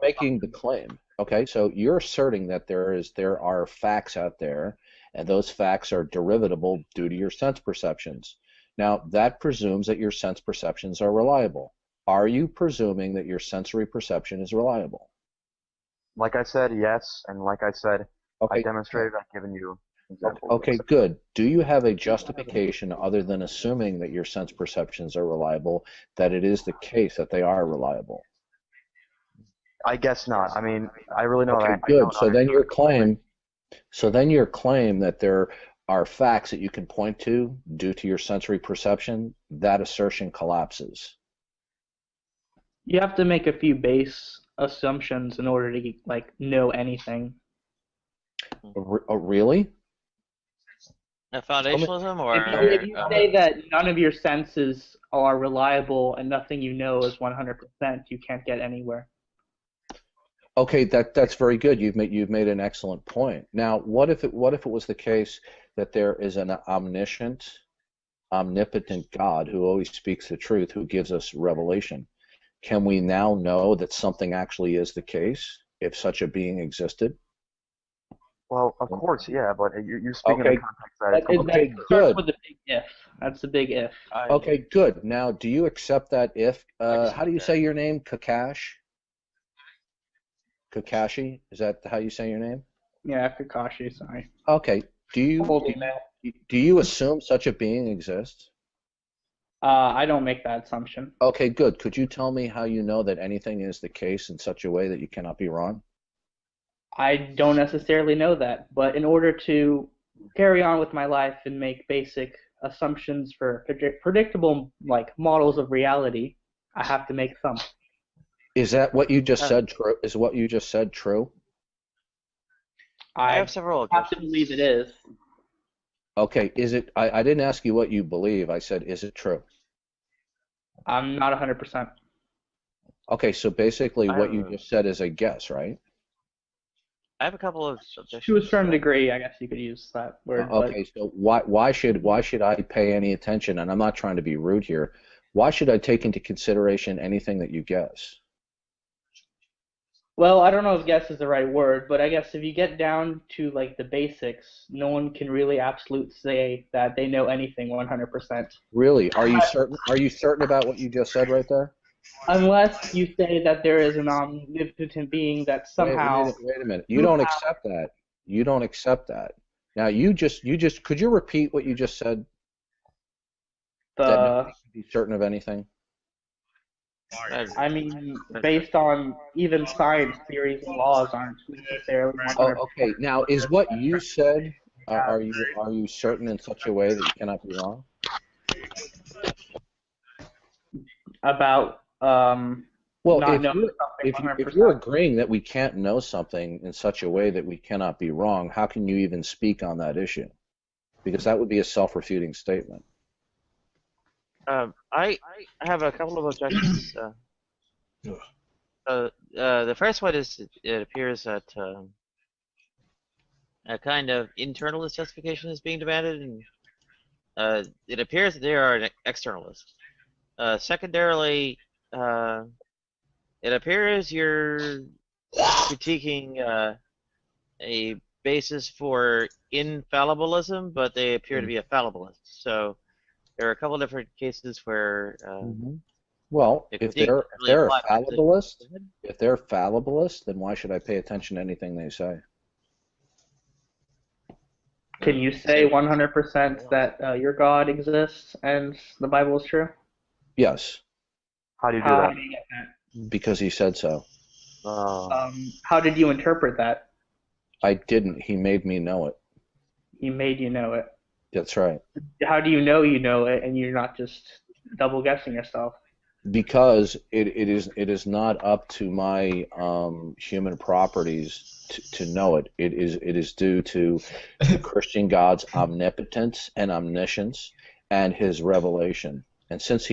making the claim. Okay, so you're asserting that there are facts out there, and those facts are derivatable due to your sense perceptions. Now, that presumes that your sense perceptions are reliable. Are you presuming that your sensory perception is reliable? Like I said, yes, and like I said, I Okay, demonstrated. I've given you examples. okay, good. Do you have a justification other than assuming that your sense perceptions are reliable, that it is the case that they are reliable? I guess not. I mean, I really know Okay, that I good. don't understand. So then your claim that there are facts that you can point to due to your sensory perception, that assertion collapses. You have to make a few base assumptions in order to like know anything. Oh, really? A Tell me. foundationalism If or you say that none of your senses are reliable and nothing you know is 100%, you can't get anywhere. Okay, that's very good. You've made an excellent point. Now, what if it was the case that there is an omniscient, omnipotent God who always speaks the truth, who gives us revelation? Can we now know that something actually is the case if such a being existed? Well, of course, yeah, but you speak in the Okay, context that it's okay, That starts good. with a big if. That's a big if. Okay, good. Now, do you accept that if, how do you that. say your name? Kakash? Kakashi? Is that how you say your name? Yeah, Kakashi, sorry. Okay. Do you Old do email. you, do you assume such a being exists? I don't make that assumption. Okay, good. Could you tell me how you know that anything is the case in such a way that you cannot be wrong? I don't necessarily know that, but in order to carry on with my life and make basic assumptions for predictable like models of reality, I have to make some. Is that what you just Uh, said true? Is what you just said true? I have I several have to objections. believe it is. Okay, is it, I didn't ask you what you believe. I said, is it true? I'm not 100%. Okay, so basically I what have you a, just said is a guess, right? I have a couple of To a objections to certain that. degree, I guess you could use that word, but Okay, so why should I pay any attention? And I'm not trying to be rude here. Why should I take into consideration anything that you guess? well, I don't know if guess is the right word, but I guess if you get down to like the basics, no one can really absolute say that they know anything 100%. Really? Are you certain? Are you certain about what you just said right there? Unless you say that there is an omnipotent being that somehow Wait a minute. You knew don't how accept that. You don't accept that. Now could you repeat what you just said? That the nobody can be certain of anything. Uh, I mean, based on even science theories and laws aren't necessarily Oh, 100% okay. Now, is what you said, have are you certain in such a way that you cannot be wrong? about Well, not knowing something if you're 100%. agreeing that we can't know something in such a way that we cannot be wrong, how can you even speak on that issue? Because that would be a self-refuting statement. I have a couple of objections. The first one is it appears that a kind of internalist justification is being demanded, and it appears that they are an externalist. Secondarily, it appears you're critiquing a basis for infallibilism, but they appear to be a fallibilist. So there are a couple different cases where Well, the if critique they're doesn't really apply to the position. if they're fallibilists, then why should I pay attention to anything they say? Can you say 100% that your God exists and the Bible is true? Yes, how do you do How that? do you get that? because he said so. How did you interpret that? I didn't. He made me know it. He made you know it. That's right. How do you know it and you're not just double guessing yourself? Because it is not up to my human properties to know it. It is due to the Christian God's omnipotence and omniscience and his revelation. And since he